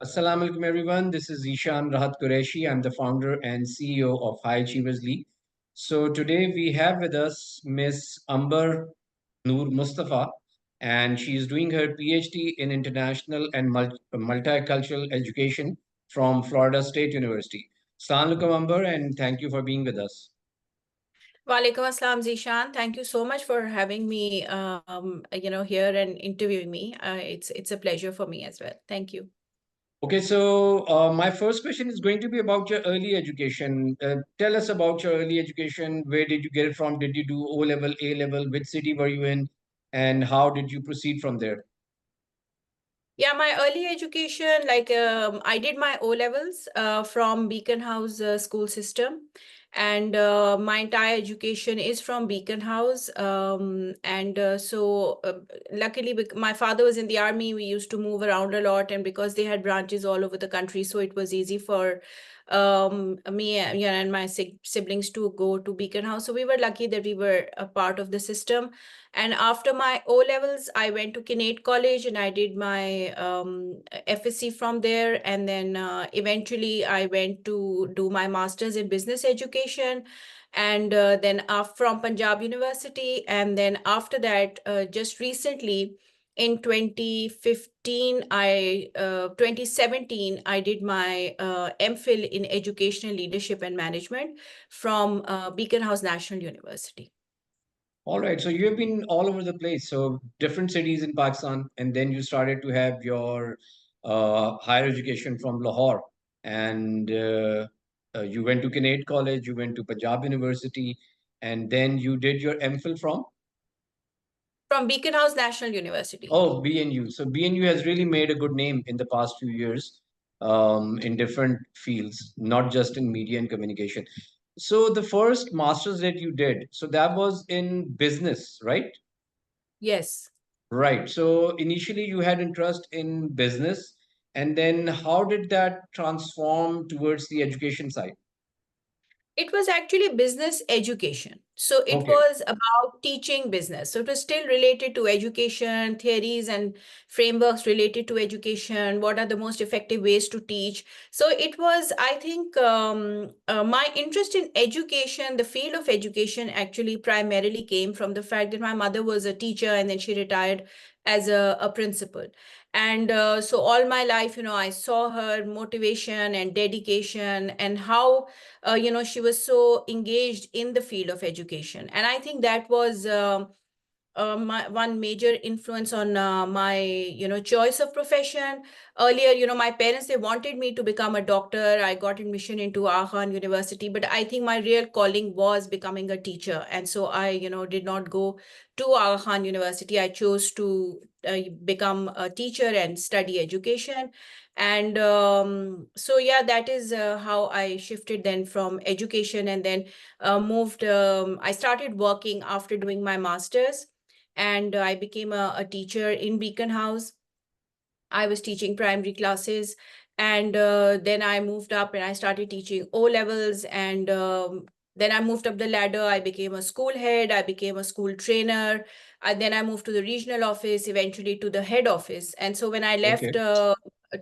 Assalamu alaikum, everyone. This is zeeshanrahatkureshi. I'm the founder and CEO of High Achievers League. So today we have with us Miss Amber Noor Mustafa, and she is doing her PhD in international and multicultural education from Florida State University. Assalamu alaikum, Amber, and thank you for being with us. Walaikum assalam, Zishan. Thank you so much for having me, here and interviewing me. It's a pleasure for me as well. Thank you. Okay, so my first question is going to be about your early education. Tell us about your early education. Where did you get it from? Did you do O level, A level? Which city were you in? And how did you proceed from there? Yeah, my early education, I did my O levels from Beacon House school system, and my entire education is from Beacon House. Luckily, my father was in the army. We used to move around a lot, and because they had branches all over the country, so it was easy for me and my siblings to go to Beacon House. So we were lucky that we were a part of the system. And after my O levels, I went to Kinnaird College and I did my FSc from there. And then eventually I went to do my master's in business education. And then from Punjab University. And then after that, just recently in 2017, I did my MPhil in educational leadership and management from Beacon House National University. All right, so you have been all over the place. So different cities in Pakistan, and then you started to have your higher education from Lahore, and you went to Kinnaird College, you went to Punjab University, and then you did your MPhil from. From Beacon House National University. Oh, BNU. So BNU has really made a good name in the past few years in different fields, not just in media and communication. So the first master's that you did, so that was in business, right? Yes. Right. So initially you had interest in business, and then how did that transform towards the education side? It was actually business education. So it Okay. was about teaching business. So it was still related to education, theories and frameworks related to education. What are the most effective ways to teach? So it was, I think, my interest in education, the field of education actually primarily came from the fact that my mother was a teacher and then she retired as a principal. And so all my life, I saw her motivation and dedication and how she was so engaged in the field of education. And I think that was my one major influence on my choice of profession. Earlier, my parents, they wanted me to become a doctor. I got admission into Khan University, but I think my real calling was becoming a teacher. And so I did not go to Khan University. I chose to become a teacher and study education. And so yeah, that is how I shifted then from education, and then moved I started working after doing my masters, and I became a teacher in Beacon House. I was teaching primary classes, and then I moved up and I started teaching O levels, and then I moved up the ladder. I became a school head, I became a school trainer, and then I moved to the regional office, eventually to the head office. And so when I left Okay.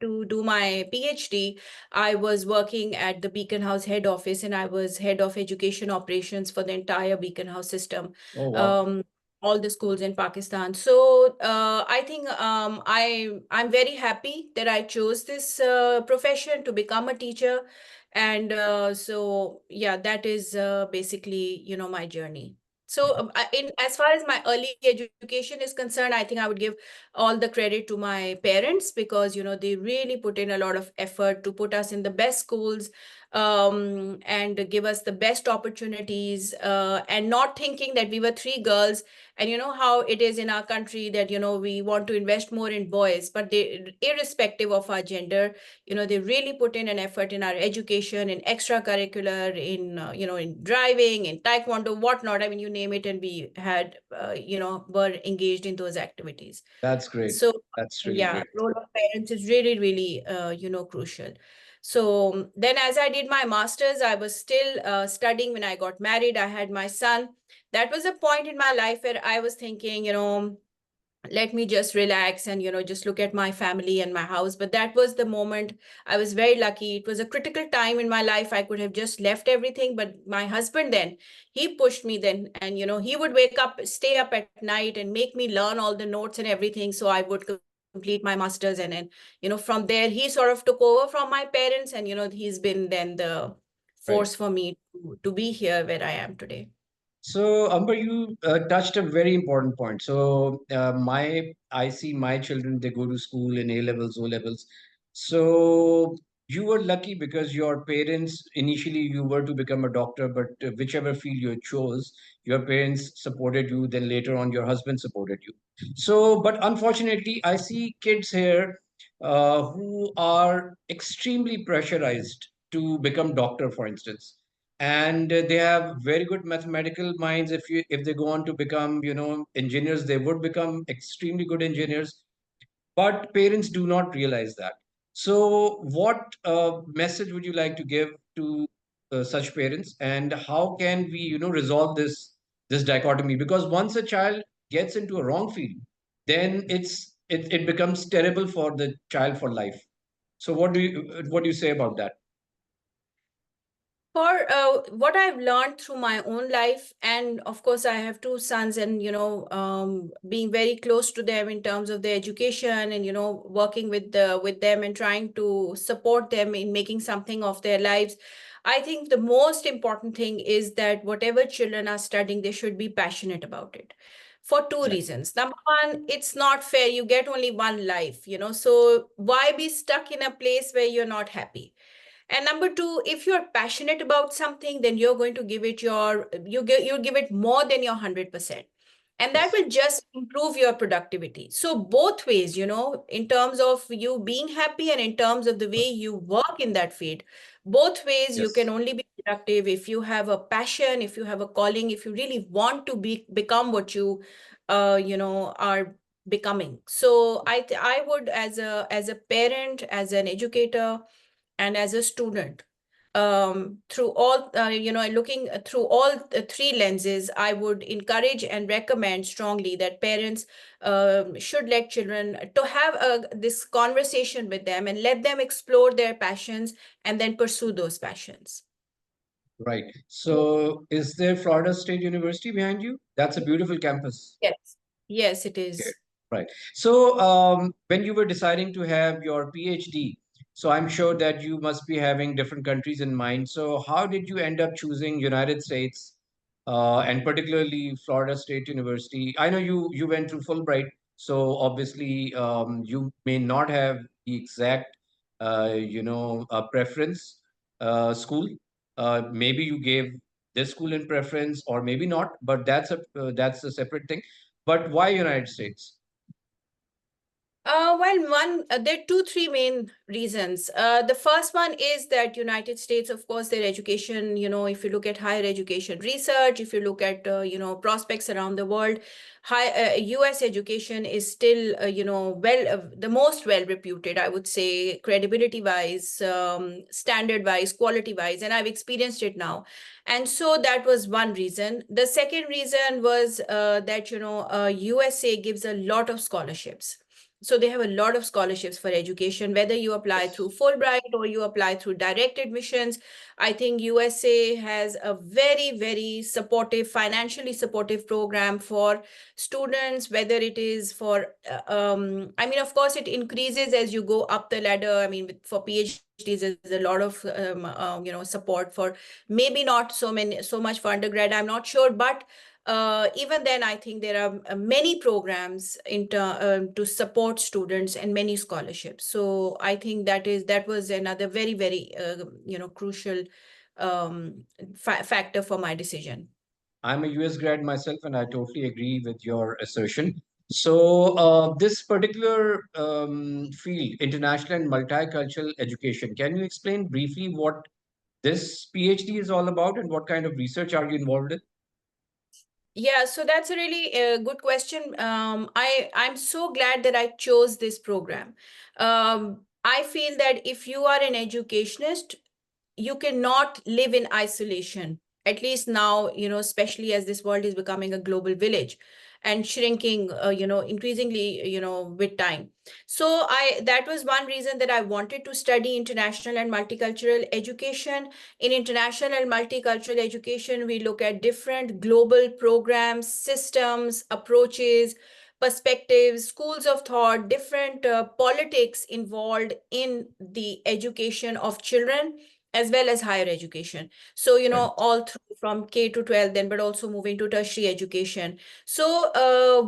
to do my PhD, I was working at the Beacon House head office, and I was head of education operations for the entire Beacon House system. Oh, wow. Um, all the schools in Pakistan. So I think I'm very happy that I chose this profession to become a teacher, and so yeah, that is basically my journey. So in as far as my early education is concerned, I think I would give all the credit to my parents, because they really put in a lot of effort to put us in the best schools, and give us the best opportunities, and not thinking that we were three girls. And you know how it is in our country that we want to invest more in boys, but they, irrespective of our gender, they really put in an effort in our education, in extracurricular, in in driving, in taekwondo, whatnot. I mean, you name it, and we had were engaged in those activities. That's great. So That's really yeah, great. role of parents is really, really crucial. So then as I did my masters, I was still studying when I got married. I had my son. That was a point in my life where I was thinking, let me just relax and just look at my family and my house. But that was the moment. I was very lucky. It was a critical time in my life. I could have just left everything, but my husband then, he pushed me then, and he would wake up, stay up at night and make me learn all the notes and everything, so I would complete my masters. And then from there he sort of took over from my parents, and he's been then the Right. force for me to be here where I am today. So, Amber, you touched a very important point. So, I see my children, they go to school in A levels, O levels. So, you were lucky because your parents, initially, you were to become a doctor, but whichever field you chose, your parents supported you. Then later on, your husband supported you. So, but unfortunately, I see kids here who are extremely pressurized to become doctor, for instance, and they have very good mathematical minds. If they go on to become engineers, they would become extremely good engineers, but parents do not realize that. So what message would you like to give to such parents, and how can we resolve this dichotomy? Because once a child gets into a wrong field, then it becomes terrible for the child for life. So what do you say about that? For what I've learned through my own life, and of course, I have two sons, and being very close to them in terms of their education, and working with them and trying to support them in making something of their lives. I think the most important thing is that whatever children are studying, they should be passionate about it. For two Exactly. reasons. Number one, it's not fair. You get only one life, so why be stuck in a place where you're not happy? And number two, if you're passionate about something, then you're going to give it you give it more than your 100%. And that Yes. will just improve your productivity. So both ways, in terms of you being happy and in terms of the way you work in that field, both ways you can Yes. only be productive if you have a passion, if you have a calling, if you really want to become what you are becoming. So I would, as a parent, as an educator, and as a student, through all looking through all three lenses, I would encourage and recommend strongly that parents should let children to have this conversation with them and let them explore their passions and then pursue those passions. Right. So, is there Florida State University behind you? That's a beautiful campus. Yes, yes, it Okay. is. Right. So, when you were deciding to have your PhD, so I'm sure that you must be having different countries in mind. So, how did you end up choosing United States, and particularly Florida State University? I know you went through Fulbright, so obviously you may not have the exact, preference school. Maybe you gave this school in preference, or maybe not. But that's a separate thing. But why United States? There are two, three main reasons. The first one is that United States, of course, their education, if you look at higher education research, if you look at, prospects around the world, US education is still, the most well reputed, I would say, credibility wise, standard wise, quality wise, and I've experienced it now. And so that was one reason. The second reason was that, USA gives a lot of scholarships. So they have a lot of scholarships for education, whether you apply through Yes. Fulbright or you apply through direct admissions. I think USA has a very, very supportive, financially supportive program for students, whether it is for, I mean, of course, it increases as you go up the ladder. I mean, for PhDs, there's a lot of, support for, maybe not so much for undergrad, I'm not sure, but even then, I think there are many programs to support students and many scholarships. So I think that was another very, very crucial factor for my decision. I'm a US grad myself, and I totally agree with your assertion. So, this particular field, international and multicultural education, can you explain briefly what this PhD is all about, and what kind of research are you involved in? Yeah, so that's a really good question. I'm so glad that I chose this program. I feel that if you are an educationist, you cannot live in isolation, at least now, especially as this world is becoming a global village. and shrinking, increasingly, with time. So that was one reason that I wanted to study international and multicultural education. In international and multicultural education, we look at different global programs, systems, approaches, perspectives, schools of thought, different politics involved in the education of children as well as higher education. So, Right. all through from K to 12, then, but also moving to tertiary education. So,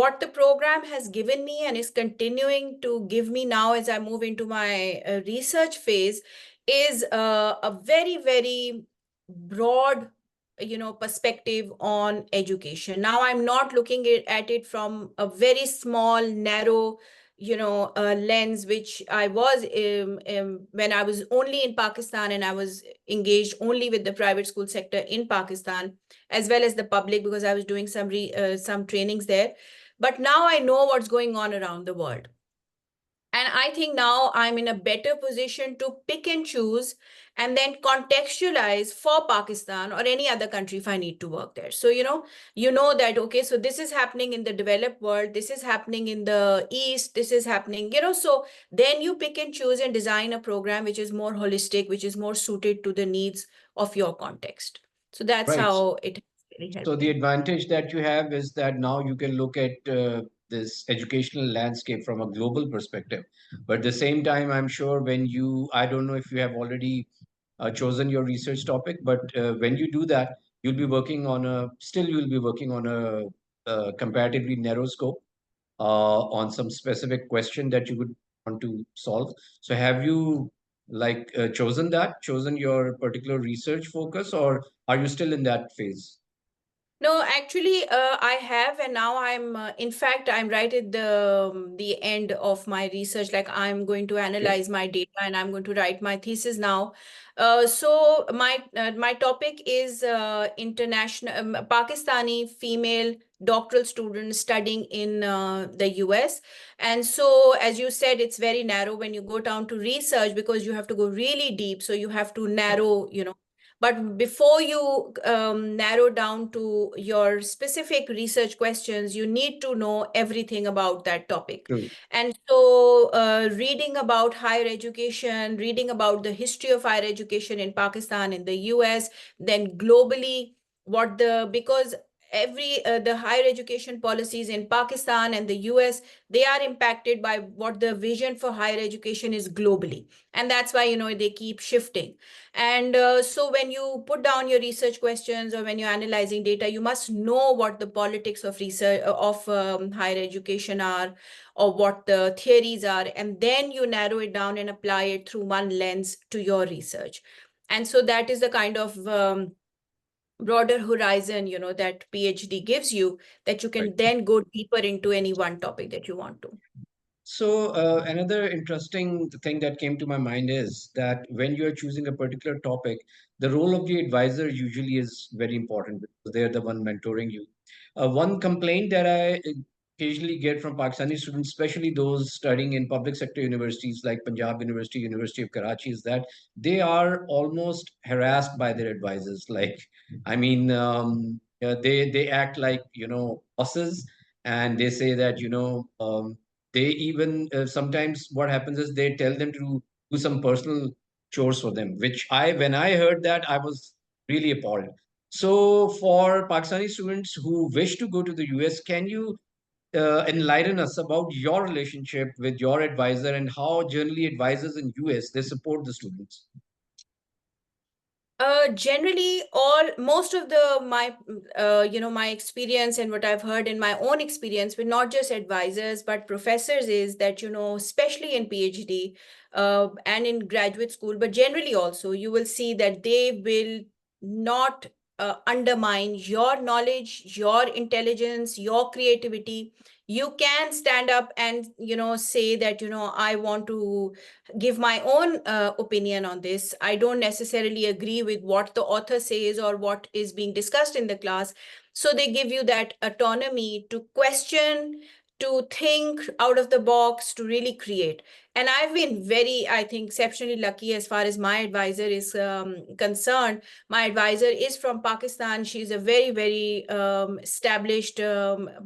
what the program has given me and is continuing to give me now as I move into my research phase is a very, very broad, perspective on education. Now, I'm not looking at it from a very small, narrow, lens, which I was when I was only in Pakistan and I was engaged only with the private school sector in Pakistan as well as the public, because I was doing some trainings there. But now I know what's going on around the world. And I think now I'm in a better position to pick and choose and then contextualize for Pakistan or any other country if I need to work there. So, you know that, okay, so this is happening in the developed world, this is happening in the East, this is happening, so then you pick and choose and design a program which is more holistic, which is more suited to the needs of your context. So that's Right. how it has really So helped the me. advantage that you have is that now you can look at this educational landscape from a global perspective. But at the same time, I'm sure when I don't know if you have already chosen your research topic, but when you do that, you'll be working on a comparatively narrow scope on some specific question that you would want to solve. So have you chosen your particular research focus, or are you still in that phase? No, actually, I have, and now in fact, I'm right at the end of my research. Like, I'm going to Okay. analyze my data, and I'm going to write my thesis now. So my topic is international Pakistani female doctoral students studying in the US. And so, as you said, it's very narrow when you go down to research because you have to go really deep. So you have to narrow, but before you narrow down to your specific research questions, you need to know everything about that topic. True. And so, reading about higher education, reading about the history of higher education in Pakistan, in the US, then globally, because the higher education policies in Pakistan and the US, they are impacted by what the vision for higher education is globally. And that's why, they keep shifting. And so when you put down your research questions or when you're analyzing data, you must know what the politics of research of higher education are, or what the theories are, and then you narrow it down and apply it through one lens to your research. And so that is the kind of broader horizon, that PhD gives you, that you Right. can then go deeper into any one topic that you want to. So, another interesting thing that came to my mind is that when you're choosing a particular topic, the role of the advisor usually is very important because they're the one mentoring you. One complaint that I occasionally get from Pakistani students, especially those studying in public sector universities like Punjab University, University of Karachi, is that they are almost harassed by their advisors. Like, I mean, they act like bosses, and they say that they even sometimes what happens is they tell them to do some personal chores for them, which when I heard that, I was really appalled. So for Pakistani students who wish to go to the US, can you enlighten us about your relationship with your advisor and how generally advisors in US they support the students? Generally, all most of the my my experience and what I've heard in my own experience with not just advisors but professors is that, especially in PhD and in graduate school, but generally also you will see that they will not undermine your knowledge, your intelligence, your creativity. You can stand up and say that, I want to give my own opinion on this. I don't necessarily agree with what the author says or what is being discussed in the class. So they give you that autonomy to question, to think out of the box, to really create. And I've been very, I think, exceptionally lucky as far as my advisor is concerned. My advisor is from Pakistan. She's a very, very established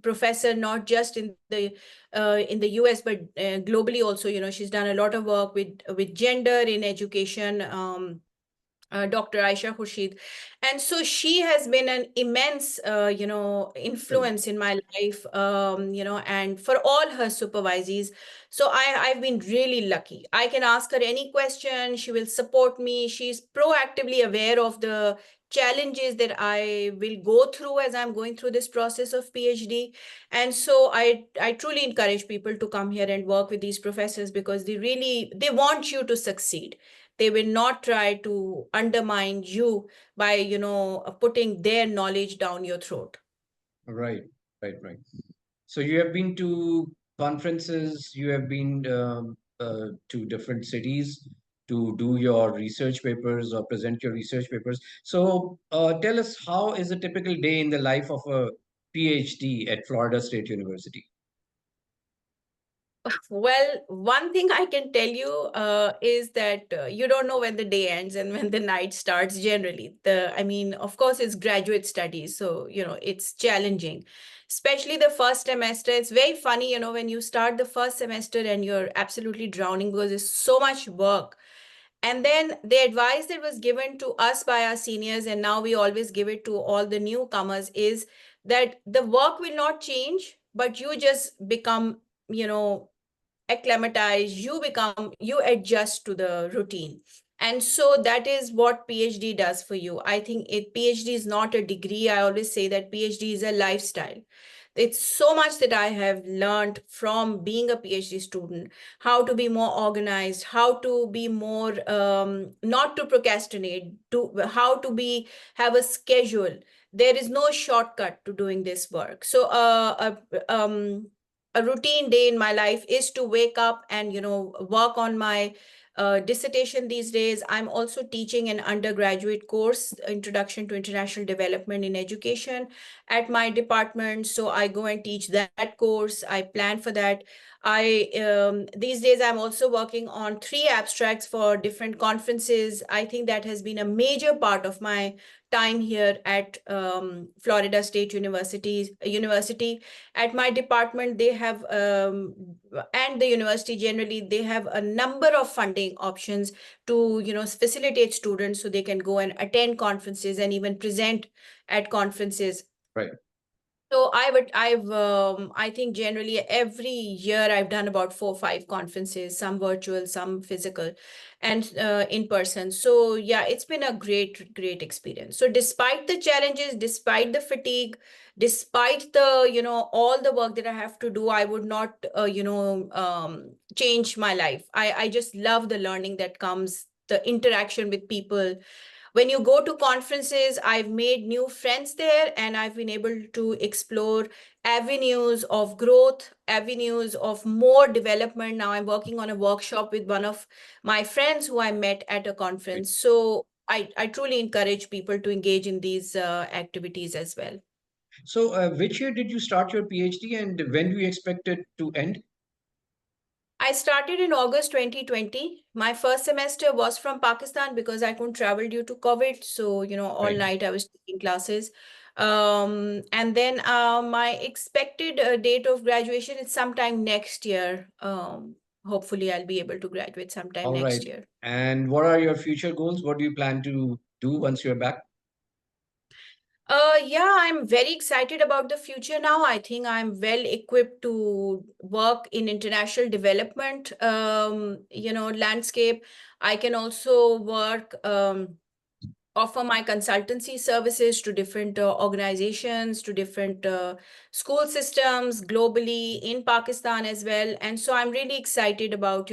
professor, not just in the US, but globally also. She's done a lot of work with gender in education. Dr. Aisha Khurshid. And so she has been an immense, Right. influence in my life, and for all her supervisees. So I've been really lucky. I can ask her any question. She will support me. She's proactively aware of the challenges that I will go through as I'm going through this process of PhD. And so I truly encourage people to come here and work with these professors because they want you to succeed. They will not try to undermine you by putting their knowledge down your throat. Right, right. So you have been to conferences, you have been to different cities to do your research papers or present your research papers. So tell us, how is a typical day in the life of a PhD at Florida State University? Well, one thing I can tell you is that you don't know when the day ends and when the night starts generally. I mean, of course, it's graduate studies, so, it's challenging, especially the first semester. It's very funny, when you start the first semester and you're absolutely drowning because there's so much work. And then the advice that was given to us by our seniors, and now we always give it to all the newcomers, is that the work will not change, but you just become, you know, acclimatize, you adjust to the routine. And so that is what PhD does for you. I think PhD is not a degree. I always say that PhD is a lifestyle. It's so much that I have learned from being a PhD student: how to be more organized, how to be more, not to procrastinate, to how to be, have a schedule. There is no shortcut to doing this work. So a routine day in my life is to wake up and work on my dissertation. These days I'm also teaching an undergraduate course, Introduction to International Development in Education, at my department. So I go and teach that course. I plan for that. I These days I'm also working on 3 abstracts for different conferences. I think that has been a major part of my time here at Florida State University. At my department, they have, and the university generally, they have a number of funding options to facilitate students so they can go and attend conferences and even present at conferences. Right. So I think generally every year I've done about 4 or 5 conferences, some virtual, some physical, and in person. So yeah, it's been a great experience. So despite the challenges, despite the fatigue, despite the, all the work that I have to do, I would not, change my life. I just love the learning that comes, the interaction with people. When you go to conferences, I've made new friends there, and I've been able to explore avenues of growth, avenues of more development. Now I'm working on a workshop with one of my friends who I met at a Right. conference. So I truly encourage people to engage in these activities as well. So which year did you start your PhD and when do you expect it to end? I started in August 2020. My first semester was from Pakistan because I couldn't travel due to COVID. So, all Right. night I was taking classes. And then my expected date of graduation is sometime next year. Hopefully, I'll be able to graduate sometime All right. next year. And what are your future goals? What do you plan to do once you're back? Yeah, I'm very excited about the future now. I think I'm well equipped to work in international development, landscape. I can also work, offer my consultancy services to different organizations, to different school systems globally, in Pakistan as well. And so I'm really excited about,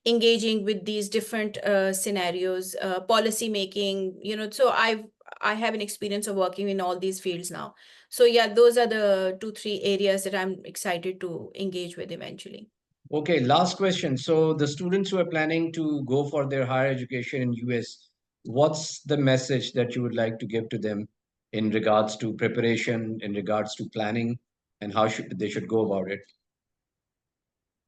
engaging with these different scenarios, policy making, so I have an experience of working in all these fields now. So yeah, those are the 2, 3 areas that I'm excited to engage with eventually. Okay, last question. So the students who are planning to go for their higher education in US, what's the message that you would like to give to them in regards to preparation, in regards to planning, and how should they should go about it?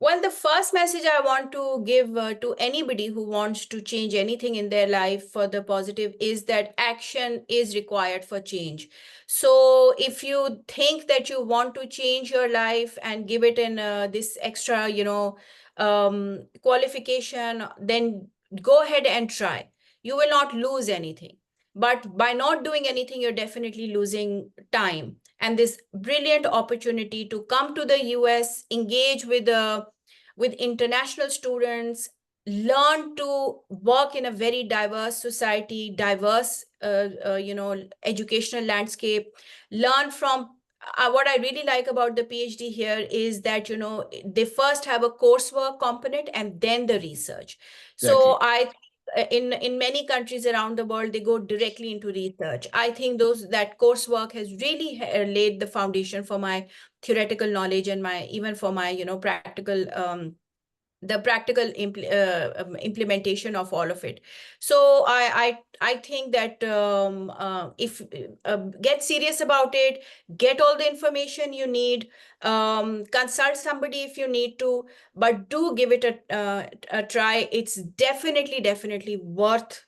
Well, the first message I want to give to anybody who wants to change anything in their life for the positive is that action is required for change. So, if you think that you want to change your life and give it in this extra, qualification, then go ahead and try. You will not lose anything. But by not doing anything, you're definitely losing time and this brilliant opportunity to come to the US, engage with international students, learn to work in a very diverse society, diverse educational landscape, learn from what I really like about the PhD here is that they first have a coursework component and then the research. So Exactly. I in many countries around the world they go directly into research. I think those that coursework has really laid the foundation for my theoretical knowledge and my even for my practical the practical implementation of all of it. So I think that if get serious about it, get all the information you need, consult somebody if you need to, but do give it a try. It's definitely worth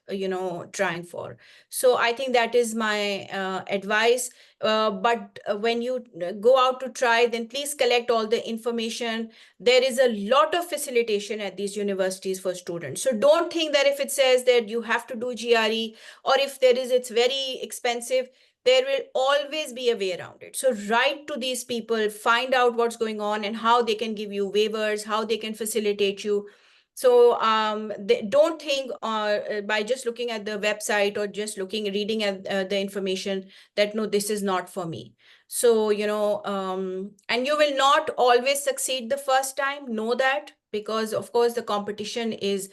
trying for. So I think that is my advice. But when you go out to try, then please collect all the information. There is a lot of facilitation at these universities for students. So don't think that if it says that you have to do GRE, or if there is, it's very expensive, there will always be a way around it. So write to these people, find out what's going on and how they can give you waivers, how they can facilitate you. So don't think by just looking at the website or just reading at the information that no, this is not for me. So and you will not always succeed the first time, know that, because of course the competition is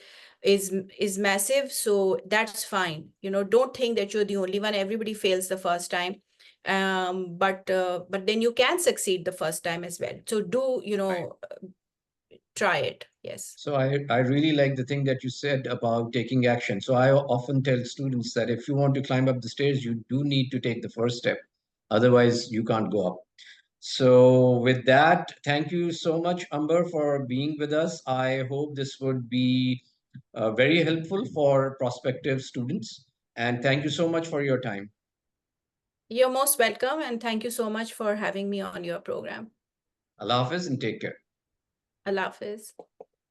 massive. So that's fine. Don't think that you're the only one. Everybody fails the first time. But then you can succeed the first time as well. So do Right. try it. Yes. So I really like the thing that you said about taking action. So I often tell students that if you want to climb up the stairs, you do need to take the first step. Otherwise, you can't go up. So with that, thank you so much, Amber, for being with us. I hope this would be very helpful for prospective students. And thank you so much for your time. You're most welcome, and thank you so much for having me on your program. Allah Hafiz and take care. Allah Hafiz.